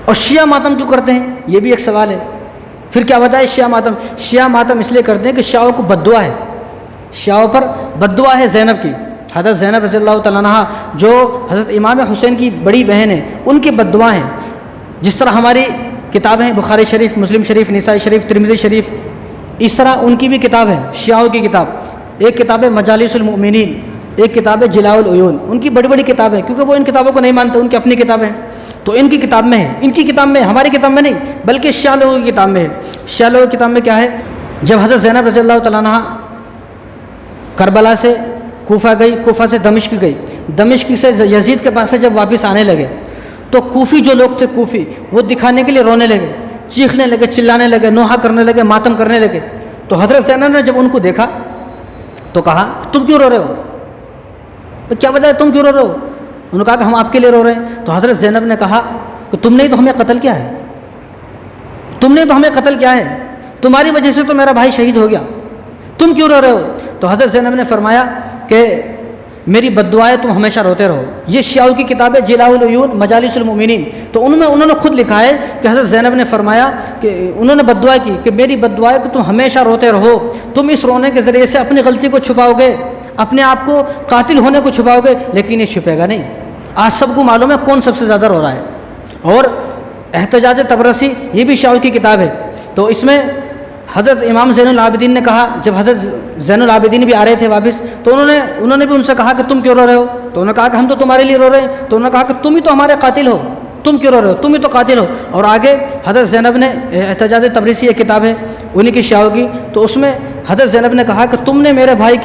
اور شیعہ ماتم کیوں کرتے ہیں؟ یہ بھی ایک سوال ہے۔ پھر کیا وجہ ہے شیعہ ماتم؟ شیعہ ماتم اس لیے کرتے ہیں کہ شیعوں کو بد دعا ہے، شیعوں پر بد دعا ہے زینب کی، حضرت زینب رضی اللہ تعالیٰ عنہ جو حضرت امام حسین کی بڑی بہن ہے، ان کی بد دعا ہیں۔ جس طرح ہماری کتابیں بخاری شریف، مسلم شریف، نسائی شریف، ترمذی شریف، اس طرح ان کی بھی کتاب ہے شیعوں کی کتاب، ایک کتاب ہے مجالس المؤمنین، ایک کتاب ہے جلاء العیون، ان کی بڑی بڑی کتابیں، کیونکہ وہ ان کتابوں کو نہیں مانتے، ان کی اپنی کتابیں ہیں، تو ان کی کتاب میں ہے، ان کی کتاب میں، ہماری کتاب میں نہیں، بلکہ شیعہ لوگوں کی کتاب میں ہے۔ شیعہ لوگوں کی کتاب میں کیا ہے؟ جب حضرت زینب رضی اللہ تعالیٰ عنہ کربلا سے کوفہ گئی، کوفہ سے دمشق گئی، دمشق سے یزید کے پاس سے جب واپس آنے لگے تو کوفی جو لوگ تھے، کوفی، وہ دکھانے کے لیے رونے لگے، چیخنے لگے، چلانے لگے، نوحہ کرنے لگے، ماتم کرنے لگے۔ تو حضرت زینب نے جب ان کو دیکھا تو کہا تم کیوں رو رہے ہو؟ کیا وجہ ہے تم کیوں رو رہے ہو؟ انہوں نے کہا کہ ہم آپ کے لیے رو رہے ہیں۔ تو حضرت زینب نے کہا کہ تم نے تو ہمیں قتل کیا ہے، تم نے تو ہمیں قتل کیا ہے، تمہاری وجہ سے تو میرا بھائی شہید ہو گیا، تم کیوں رو رہے ہو؟ تو حضرت زینب نے فرمایا کہ میری بد دعائیں تم ہمیشہ روتے رہو۔ یہ شیعوں کی کتاب ہے جلاء العیون، مجالس المؤمنین، تو انہوں نے خود لکھا ہے کہ حضرت زینب نے فرمایا کہ انہوں نے بد دعا کی کہ میری بد دعائیں کہ تم ہمیشہ روتے رہو، تم اس رونے کے ذریعے سے اپنی غلطی کو چھپاؤ گے، اپنے آپ کو قاتل ہونے کو چھپاؤ گے، لیکن یہ چھپے گا نہیں۔ آج سب کو معلوم ہے کون سب سے زیادہ رو رہا ہے۔ اور احتجاج طبرسی یہ بھی شیعوں کی کتاب ہے، تو اس میں حضرت امام زین العابدین نے کہا، جب حضرت زین العابدین بھی آ رہے تھے واپس، تو انہوں نے بھی ان سے کہا کہ تم کیوں رو رہے ہو؟ تو انہوں نے کہا کہ ہم تو تمہارے لیے رو رہے ہیں۔ تو انہوں نے کہا کہ تم ہی تو ہمارے قاتل ہو، تم کیوں رو رہے ہو؟ تم ہی تو قاتل ہو۔ اور آگے حضرت زینب نے احتجاج طبرسی ایک کتاب ہے انہی کی شیعوں کی، تو اس میں حضرت زینب نے کہا کہ تم نے میرے بھائی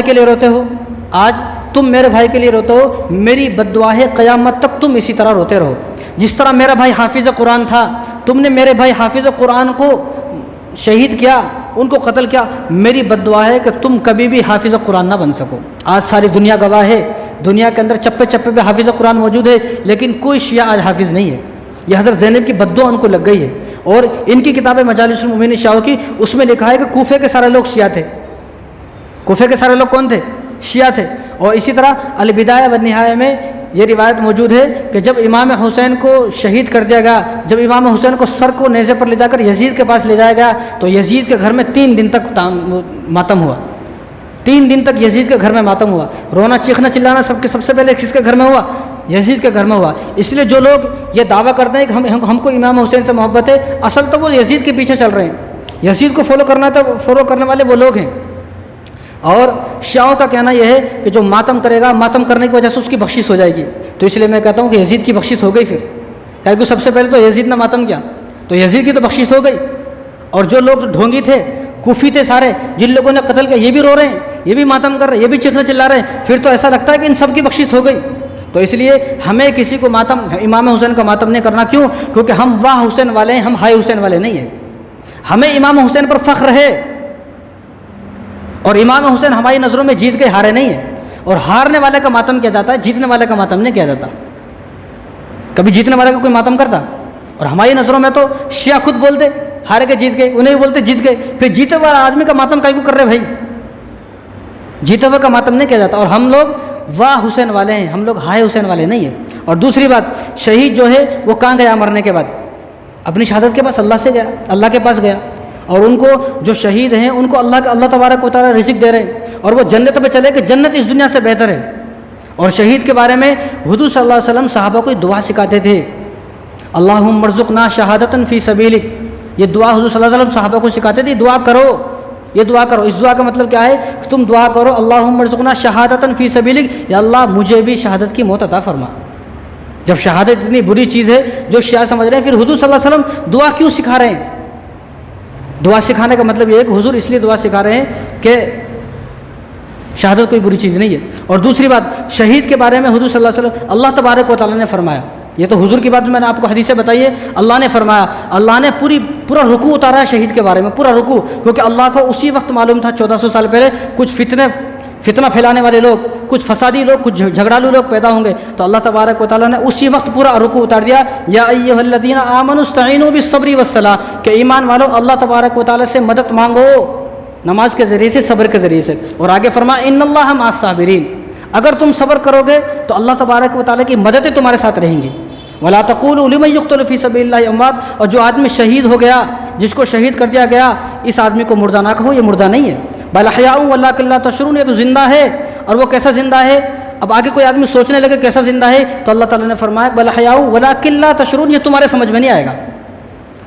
کے لیے روتے ہو، آج تم میرے بھائی کے لیے روتے ہو، میری بد دعا ہے قیامت تک تم اسی طرح روتے رہو۔ جس طرح میرا بھائی حافظ قرآن تھا، تم نے میرے بھائی حافظ قرآن کو شہید کیا، ان کو قتل کیا، میری بد دعا ہے کہ تم کبھی بھی حافظ قرآن نہ بن سکو۔ آج ساری دنیا گواہ ہے، دنیا کے اندر چپے چپے پہ حافظ قرآن موجود ہے، لیکن کوئی شیعہ آج حافظ نہیں ہے۔ یہ حضرت زینب کی بد دعا ان کو لگ گئی ہے۔ اور ان کی کتاب مجالس المؤمنین شیعوں کی، اس میں لکھا ہے کہ کوفے کے سارے لوگ شیعہ تھے۔ کوفے کے سارے لوگ کون تھے؟ شیعہ تھے۔ اور اسی طرح البدایہ والنہایہ میں یہ روایت موجود ہے کہ جب امام حسین کو شہید کر دیا گیا، جب امام حسین کو سر کو نیزے پر لے جا کر یزید کے پاس لے جایا گیا، تو یزید کے گھر میں 3 دن تک ماتم ہوا، 3 دن تک یزید کے گھر میں ماتم ہوا، رونا چیخنا چلانا سب سے پہلے کس کے گھر میں ہوا؟ یزید کے گھر میں ہوا۔ اس لیے جو لوگ یہ دعویٰ کرتے ہیں کہ ہم کو امام حسین سے محبت ہے، اصل تو وہ یزید کے پیچھے چل رہے ہیں، یزید کو فالو کرنے والے وہ لوگ ہیں۔ اور شیعوں کا کہنا یہ ہے کہ جو ماتم کرے گا، ماتم کرنے کی وجہ سے اس کی بخشش ہو جائے گی، تو اس لیے میں کہتا ہوں کہ یزید کی بخشش ہو گئی پھر، کیونکہ سب سے پہلے تو یزید نے ماتم کیا، تو یزید کی تو بخشش ہو گئی۔ اور جو لوگ ڈھونگی تھے، کوفی تھے سارے، جن لوگوں نے قتل کیا، یہ بھی رو رہے ہیں، یہ بھی ماتم کر رہے ہیں، یہ بھی چیخنے چلا رہے ہیں، پھر تو ایسا لگتا ہے کہ ان سب کی بخشش ہو گئی۔ تو اس لیے ہمیں کسی کو امام حسین کا ماتم نہیں کرنا۔ کیوں؟ کیونکہ ہم واہ حسین والے ہیں، ہم ہائے حسین والے نہیں ہیں۔ ہمیں امام حسین پر فخر ہے، اور امام حسین ہماری نظروں میں جیت گئے، ہارے نہیں ہیں۔ اور ہارنے والے کا ماتم کیا جاتا ہے، جیتنے والے کا ماتم نہیں کیا جاتا۔ کبھی جیتنے والے کا کوئی ماتم کرتا؟ اور ہماری نظروں میں تو شیعہ خود بولتے ہارے کے جیت گئے، انہیں بھی بولتے جیت گئے، پھر جیتے ہوئے آدمی کا ماتم کائیں کو کر رہے بھائی؟ جیتے ہوئے کا ماتم نہیں کیا جاتا۔ اور ہم لوگ واہ حسین والے ہیں، ہم لوگ ہائے حسین والے نہیں ہیں۔ اور دوسری بات، شہید جو ہے وہ کہاں گیا مرنے کے بعد؟ اپنی شہادت کے پاس، اللہ سے گیا، اللہ کے پاس گیا۔ اور ان کو جو شہید ہیں ان کو اللہ تبارک و تعالیٰ رزق دے رہے ہیں، اور وہ جنت میں چلے کہ جنت اس دنیا سے بہتر ہے۔ اور شہید کے بارے میں حضور صلی اللہ علیہ وسلم صحابہ کو دعا سکھاتے تھے، اللہم ارزقنا شہادۃ فی سبیلک، یہ دعا حضور صلی اللہ علیہ وسلم صحابہ کو سکھاتے تھے، دعا کرو، یہ دعا کرو۔ اس دعا کا مطلب کیا ہے کہ تم دعا کرو اللہم ارزقنا شہادۃ فی سبیلک، یا اللہ مجھے بھی شہادت کی موت عطا فرما۔ جب شہادت اتنی بری چیز ہے جو شیعہ سمجھ رہے ہیں، پھر حضور صلی اللہ علیہ وسلم دعا کیوں سکھا رہے ہیں؟ دعا سکھانے کا مطلب یہ ہے کہ حضور اس لیے دعا سکھا رہے ہیں کہ شہادت کوئی بری چیز نہیں ہے۔ اور دوسری بات، شہید کے بارے میں حضور صلی اللہ علیہ وسلم اللہ تبارک و تعالیٰ نے فرمایا، یہ تو حضور کی بات میں نے آپ کو حدیثیں بتائی ہے، اللہ نے فرمایا، اللہ نے پورا رکوع اتارا ہے شہید کے بارے میں، پورا رکوع، کیونکہ اللہ کو اسی وقت معلوم تھا 1400 سال پہلے کچھ فتنہ پھیلانے والے لوگ، کچھ فسادی لوگ، کچھ جھگڑالو لوگ پیدا ہوں گے، تو اللہ تبارک و تعالیٰ نے اسی وقت پورا رکوع اتار دیا، یا ایھا الذین آمنوا استعینوا بالصبر والصلاۃ، کہ ایمان والو اللہ تبارک و تعالیٰ سے مدد مانگو نماز کے ذریعے سے، صبر کے ذریعے سے۔ اور آگے فرمایا ان اللہ مع الصابرین، اگر تم صبر کرو گے تو اللہ تبارک و تعالیٰ کی مددیں تمہارے ساتھ رہیں گی۔ ولا تقولوا لمن يقتل في سبيل الله اموات، اور جو آدمی شہید ہو گیا، جس کو شہید کر دیا گیا، اس آدمی کو مردہ نہ کہو، یہ مردہ نہیں ہے، بل احیاء ولکن لا تشعرون، یہ تو زندہ ہے، اور وہ کیسا زندہ ہے؟ اب آگے کوئی آدمی سوچنے لگے کیسا زندہ ہے، تو اللہ تعالیٰ نے فرمایا بل احیاء ولکن لا تشعرون، یہ تمہارے سمجھ میں نہیں آئے گا،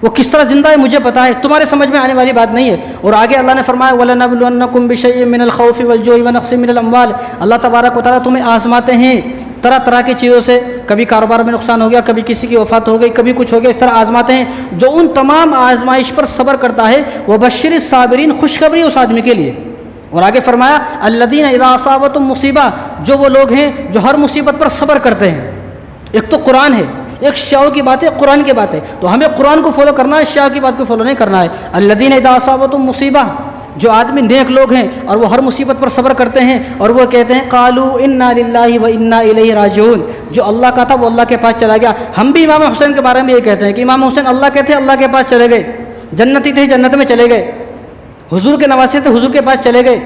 وہ کس طرح زندہ ہے مجھے پتا ہے، تمہارے سمجھ میں آنے والی بات نہیں ہے۔ اور آگے اللہ نے فرمایا وَلَنَبْلُوَنَّكُمْ بِشَيْءٍ مِّنَ الْخَوْفِ وَالْجُوعِ وَنَقْصٍ مِّنَ الْأَمْوَالِ، اللہ تبارک و تعالیٰ تمہیں آزماتے ہیں طرح طرح کی چیزوں سے، کبھی کاروبار میں نقصان ہو گیا، کبھی کسی کی وفات ہو گئی، کبھی کچھ ہو گیا، اس طرح آزماتے ہیں۔ جو ان تمام آزمائش پر صبر کرتا ہے وَبَشِّرِ الصَّابِرِينَ، خوشخبری اس آدمی کے لیے۔ اور آگے فرمایا الَّذِينَ اِذَا أَصَابَتْهُم مُّصِیبَۃٌ، جو وہ لوگ ہیں جو ہر مصیبت پر صبر کرتے ہیں۔ ایک تو قرآن ہے، ایک شیعوں کی بات ہے، قرآن کی بات ہے، تو ہمیں قرآن کو فالو کرنا ہے، شیعہ کی بات کو فالو نہیں کرنا ہے۔ الَّذِينَ اِذَا أَصَابَتْهُم مُّصِیبَۃٌ، جو آدمی نیک لوگ ہیں اور وہ ہر مصیبت پر صبر کرتے ہیں اور وہ کہتے ہیں قالوا انا للہ و انا الیہ راجعون، جو اللہ کا تھا وہ اللہ کے پاس چلا گیا۔ ہم بھی امام حسین کے بارے میں یہ کہتے ہیں کہ امام حسین اللہ کے تھے، اللہ کے پاس چلے گئے، جنتی تھے، جنت میں چلے گئے، حضور کے نواسے تھے، حضور کے پاس چلے گئے،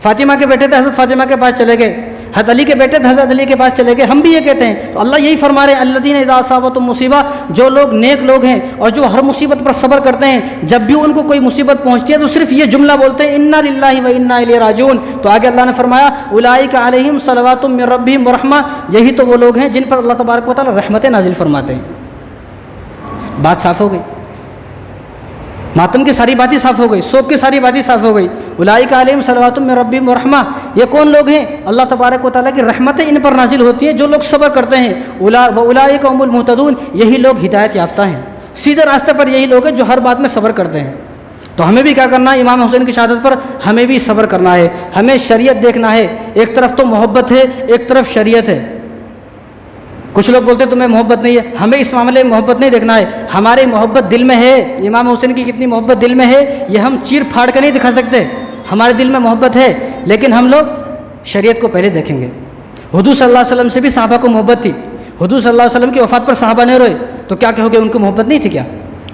فاطمہ کے بیٹے تھے، حضرت فاطمہ کے پاس چلے گئے، حضرت علی کے بیٹے تھے، حضرت علی کے پاس چلے گئے، ہم بھی یہ کہتے ہیں۔ تو اللہ یہی فرما رہے ہیں الذین اذا اصابتهم مصیبہ، جو لوگ نیک لوگ ہیں اور جو ہر مصیبت پر صبر کرتے ہیں، جب بھی ان کو کوئی مصیبت پہنچتی ہے تو صرف یہ جملہ بولتے ہیں انا للہ و انا الیہ راجعون۔ تو آگے اللہ نے فرمایا اولئک علیہم صلوات من ربہم ورحمہ، یہی تو وہ لوگ ہیں جن پر اللہ تبارک و تعالی رحمتیں نازل فرماتے ہیں۔ بات صاف ہو گئی، ماتم کی ساری باتیں صاف ہو گئی، سوگ کی ساری باتیں صاف ہو گئی۔ اولئک علیہم صلوات من ربہم ورحمہ، یہ کون لوگ ہیں؟ اللہ تبارک و تعالیٰ کی رحمتیں ان پر نازل ہوتی ہیں جو لوگ صبر کرتے ہیں۔ اولئک هم المہتدون، یہی لوگ ہدایت یافتہ ہیں، سیدھے راستے پر یہی لوگ ہیں جو ہر بات میں صبر کرتے ہیں۔ تو ہمیں بھی کیا کرنا ہے؟ امام حسین کی شہادت پر ہمیں بھی صبر کرنا ہے، ہمیں شریعت دیکھنا ہے۔ ایک طرف تو محبت ہے، ایک طرف شریعت ہے۔ کچھ لوگ بولتے ہیں تمہیں محبت نہیں ہے، ہمیں اس معاملے میں محبت نہیں دیکھنا ہے، ہماری محبت دل میں ہے۔ امام حسین کی کتنی محبت دل میں ہے یہ ہم چیر پھاڑ کے نہیں دکھا سکتے، ہمارے دل میں محبت ہے، لیکن ہم لوگ شریعت کو پہلے دیکھیں گے۔ حضور صلی اللہ علیہ وسلم سے بھی صحابہ کو محبت تھی، حضور صلی اللہ علیہ وسلم کی وفات پر صحابہ نہیں روئے، تو کیا کہو گے ان کو محبت نہیں تھی کیا؟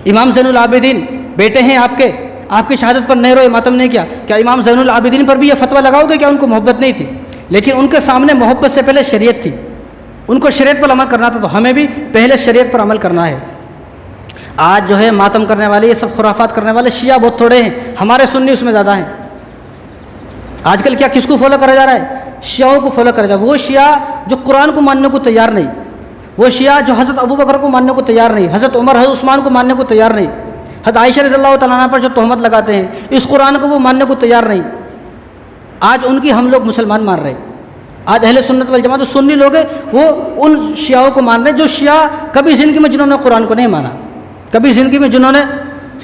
امام زین العابدین بیٹے ہیں آپ کے، آپ کی شہادت پر نہیں روئے، ماتم نہیں کیا، کیا امام زین العابدین پر بھی یہ فتویٰ لگاؤ گے کیا ان کو محبت نہیں تھی؟ لیکن ان کے سامنے محبت سے پہلے شریعت تھی، ان کو شریعت پر عمل کرنا تھا، تو ہمیں بھی پہلے شریعت پر عمل کرنا ہے۔ آج جو ہے ماتم کرنے والے، یہ سب خرافات کرنے والے شیعہ بہت تھوڑے ہیں، ہمارے سنی اس میں زیادہ ہیں۔ آج کل کیا کس کو فالو کرا جا رہا ہے؟ شیعوں کو فالو کرا جا رہا ہے۔ وہ شیعہ جو قرآن کو ماننے کو تیار نہیں، وہ شیعہ جو حضرت ابوبکر کو ماننے کو تیار نہیں، حضرت عمر، حضرت عثمان کو ماننے کو تیار نہیں، حضرت عائشہ رضی اللہ تعالیٰ عنہ پر جو تہمت لگاتے ہیں، اس قرآن کو وہ ماننے کو تیار نہیں۔ آج ان کی ہم لوگ مسلمان مان رہے ہیں۔ آج اہل سنت والجماعت جو سنی لوگ ہیں وہ ان شیعوں کو مان رہے ہیں جو شیعہ کبھی زندگی میں جنہوں نے قرآن کو نہیں مانا، کبھی زندگی میں جنہوں نے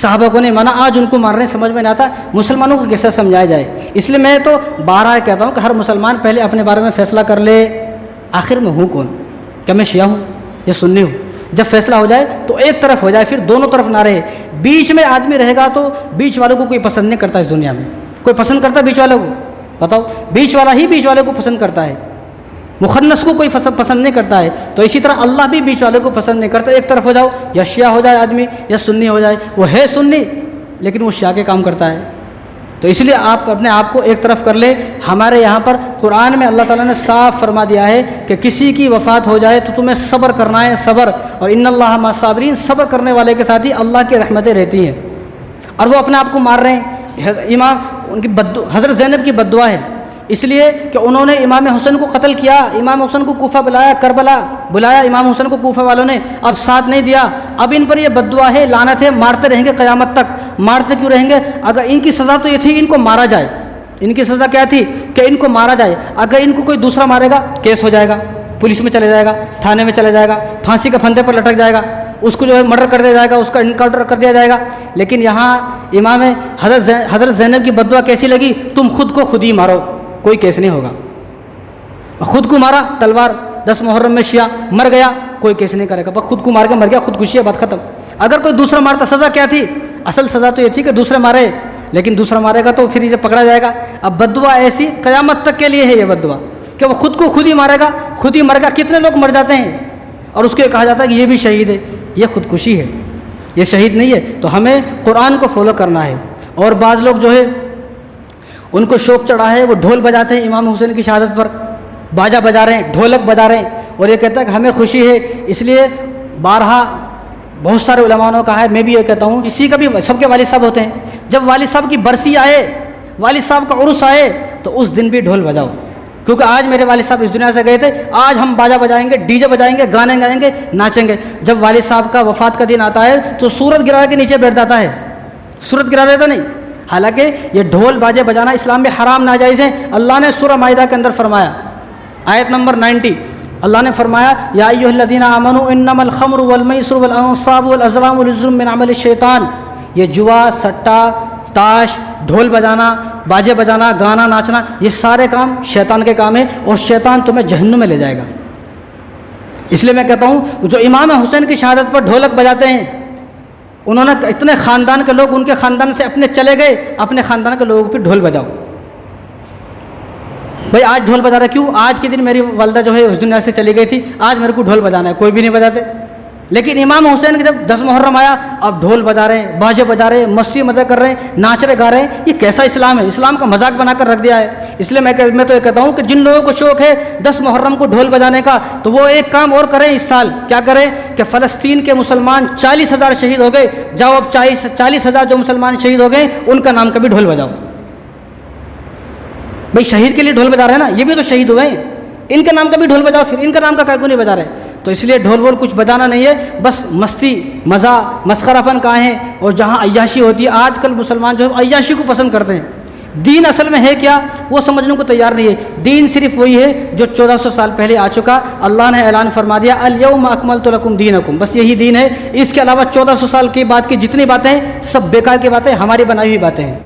صحابہ کو نہیں مانا، آج ان کو مان رہے ہیں۔ سمجھ میں نہیں آتا مسلمانوں کو کیسے سمجھایا جائے۔ اس لیے میں تو بارہا کہتا ہوں کہ ہر مسلمان پہلے اپنے بارے میں فیصلہ کر لے، آخر میں ہوں کون؟ کیا میں شیعہ ہوں یا سنی ہوں؟ جب فیصلہ ہو جائے تو ایک طرف ہو جائے، پھر دونوں طرف نہ رہے۔ بیچ میں آدمی رہے گا تو بیچ والوں کو کوئی پسند نہیں کرتا، اس دنیا میں کوئی پسند کرتا بیچ والوں کو؟ بتاؤ، بیچ والا ہی بیچ والے کو پسند کرتا ہے، مخنث کو کوئی پسند نہیں کرتا ہے۔ تو اسی طرح اللہ بھی بیچ والے کو پسند نہیں کرتا۔ ایک طرف ہو جاؤ، یا شیعہ ہو جائے آدمی یا سنی ہو جائے، وہ ہے سنی لیکن وہ شیعہ کے کام کرتا ہے۔ تو اس لیے آپ اپنے آپ کو ایک طرف کر لے۔ ہمارے یہاں پر قرآن میں اللہ تعالیٰ نے صاف فرما دیا ہے کہ کسی کی وفات ہو جائے تو تمہیں صبر کرنا ہے، صبر، اور ان اللہ مع الصابرین، صبر کرنے والے کے ساتھ ہی اللہ کی رحمتیں رہتی ہیں۔ اور وہ اپنے آپ کو مار رہے ہیں۔ امام ان کی حضرت زینب کی بد دعا ہے، اس لیے کہ انہوں نے امام حسین کو قتل کیا، امام حسین کو کوفہ بلایا، کربلا بلایا امام حسین کو کوفہ والوں نے، اب ساتھ نہیں دیا۔ اب ان پر یہ بد دعا ہے، لعنت ہے، مارتے رہیں گے قیامت تک۔ مارتے کیوں رہیں گے؟ اگر ان کی سزا تو یہ تھی ان کو مارا جائے، ان کی سزا کیا تھی کہ ان کو مارا جائے۔ اگر ان کو کوئی دوسرا مارے گا کیس ہو جائے گا، پولیس میں چلے جائے گا، تھانے میں چلے جائے گا، پھانسی کے پھندے پر لٹک جائے گا، اس کو جو ہے مرڈر کر دیا جائے گا، اس کا انکاؤنٹر کر دیا جائے گا۔ لیکن یہاں امام حضرت زینب کی بد دعا کیسی لگی؟ تم خود کو خود ہی مارو، کوئی کیس نہیں ہوگا۔ خود کو مارا، تلوار 10 محرم میں شیعہ مر گیا، کوئی کیس نہیں کرے گا، بس خود کو مار کے مر گیا، خودکشی ہے، بات ختم۔ اگر کوئی دوسرا مارتا سزا کیا تھی؟ اصل سزا تو یہ تھی کہ دوسرے مارے، لیکن دوسرا مارے گا تو پھر یہ پکڑا جائے گا۔ اب بد دعا ایسی قیامت تک کے لیے ہے یہ بد دعا کہ وہ خود کو خود ہی مارے گا، خود ہی مر گا۔ کتنے لوگ مر جاتے ہیں اور اس کو یہ کہا جاتا ہے کہ یہ بھی شہید ہے، یہ خودکشی ہے، یہ شہید نہیں ہے۔ تو ہمیں قرآن کو فالو کرنا ہے۔ اور بعض لوگ جو ہے ان کو شوق چڑھا ہے، وہ ڈھول بجاتے ہیں امام حسین کی شہادت پر، باجا بجا رہے ہیں، ڈھولک بجا رہے ہیں، اور یہ کہتا ہے کہ ہمیں خوشی ہے، اس لیے بارہا بہت سارے علماء نے کہا ہے، میں بھی یہ کہتا ہوں، کسی کا بھی، سب کے والد صاحب ہوتے ہیں، جب والد صاحب کی برسی آئے، والد صاحب کا عرس آئے، تو اس دن بھی ڈھول بجاؤ، کیونکہ آج میرے والد صاحب اس دنیا سے گئے تھے، آج ہم باجا بجائیں گے، ڈی جے بجائیں گے، گانے گائیں گے، ناچیں گے۔ جب والد صاحب کا وفات کا دن آتا ہے تو سورت گرا کے نیچے بیٹھ جاتا ہے، سورت گرا دیتا نہیں۔ حالانکہ یہ ڈھول باجے بجانا اسلام میں حرام ناجائز ہے۔ اللہ نے سورہ مائدہ کے اندر فرمایا، آیت نمبر 90، اللہ نے فرمایا یا ایھا الذین آمنوا انما الخمر والمیسر والانصاب والازلام رجس من عمل الشیطان، یہ جوا، سٹا، تاش، ڈھول بجانا، باجے بجانا، گانا ناچنا، یہ سارے کام شیطان کے کام ہیں، اور شیطان تمہیں جہنم میں لے جائے گا۔ اس لیے میں کہتا ہوں جو امام حسین کی شہادت پر ڈھولک بجاتے ہیں، انہوں نے اتنے خاندان کے لوگ ان کے خاندان سے اپنے چلے گئے، اپنے خاندان کے لوگوں پہ ڈھول بجاؤ۔ بھائی آج ڈھول بجا رہا، کیوں؟ آج کے دن میری والدہ جو ہے اس دنیا سے چلی گئی تھی، آج میرے کو ڈھول بجانا ہے، کوئی بھی نہیں بجاتے۔ لیکن امام حسین کے جب 10 محرم آیا، اب ڈھول بجا رہے ہیں، باجے بجا رہے ہیں، مستی مزے کر رہے ہیں، ناچ رہے گا رہے ہیں، یہ کیسا اسلام ہے؟ اسلام کا مذاق بنا کر رکھ دیا ہے۔ اس لیے میں تو یہ کہتا ہوں کہ جن لوگوں کو شوق ہے 10 محرم کو ڈھول بجانے کا، تو وہ ایک کام اور کریں اس سال، کیا کریں کہ فلسطین کے مسلمان 40,000 شہید ہو گئے، جاؤ اب 40,000 جو مسلمان شہید ہو گئے ان کا نام کا بھی ڈھول بجاؤ۔ بھائی شہید کے لیے ڈھول بجا رہے ہیں نا، یہ بھی تو شہید ہوئے ہیں، ان کے نام کا بھی ڈھول بجاؤ، پھر ان کا نام کا کیوں نہیں بجا رہے؟ تو اس لیے ڈھول وول کچھ بجانا نہیں ہے، بس مستی مزہ مسخرہ پن کا ہے، اور جہاں عیاشی ہوتی ہے، آج کل مسلمان جو ہے عیاشی کو پسند کرتے ہیں۔ دین اصل میں ہے کیا وہ سمجھنے کو تیار نہیں ہے۔ دین صرف وہی ہے جو 1400 سال پہلے آ چکا، اللہ نے اعلان فرما دیا الیوم اکملت لکم دینکم، بس یہی دین ہے۔ اس کے علاوہ 1400 سال کے بعد کی جتنی باتیں سب بیکار کی باتیں، ہماری بنائی ہوئی باتیں ہیں۔